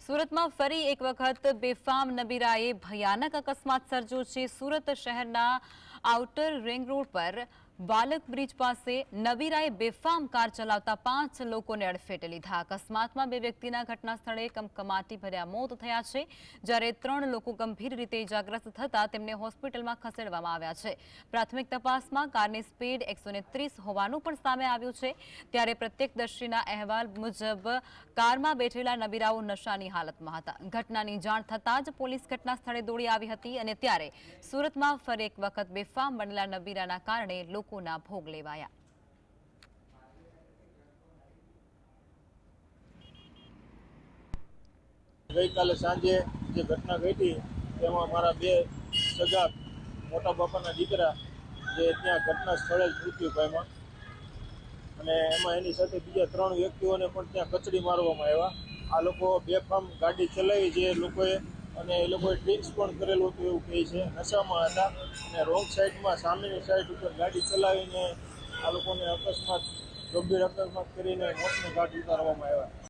સુરતમાં ફરી એક વખત બેફામ નબીરાએ ભયાનક અકસ્માત સર્જ્યો છે। સુરત શહેરના આઉટર રિંગ રોડ પર વાલક બ્રિજ પાસે નબીરાએ બેફામ કાર ચલાવતા 5 લોકોને અડફેટે લીધા। અકસ્માતમાં 2 વ્યક્તિના ઘટના સ્થળે કમકમાટી ભર્યા મોત થયા છે, જ્યારે 3 લોકો ગંભીર રીતે ઇજાગ્રસ્ત થતા તેમને હોસ્પિટલમાં ખસેડવામાં આવ્યા છે। પ્રાથમિક તપાસમાં કારની સ્પીડ 130 હોવાનું પણ સામે આવ્યું છે, ત્યારે પ્રત્યક્ષદર્શીના અહેવાલ મુજબ કારમાં બેઠેલા નબીરાઓ નશાની હાલતમાં હતા। ઘટનાની જાણ થતાં જ પોલીસ ઘટના સ્થળે દોડી આવી હતી અને ત્યારે સુરતમાં ફરી એક વખત બેફામ બનેલા નબીરાના કારણે લોકોના ભોગ લેવાયા। ગઈકાલે સાંજે જે ઘટના ઘટી તેમાં મારા 2 સગા મોટા બાપાના દીકરા જે ત્યાં ઘટના સ્થળે જ મૃત્યુ પામ્યા અને એમાં એની સાથે બીજા 3 વ્યક્તિઓને પણ ત્યાં કચડી મારવામાં આવ્યા। આ લોકો બેફામ ગાડી ચલાવી જે લોકોએ અને એ લોકોએ ડ્રિંક્સ પણ કરેલું હતું એવું કહે છે, નશામાં હતા અને રોંગ સાઈડમાં સામેની સાઈડ ઉપર ગાડી ચલાવીને આ લોકોને ગંભીર અકસ્માત કરીને મોતને ઘાટ ઉતારવામાં આવ્યા।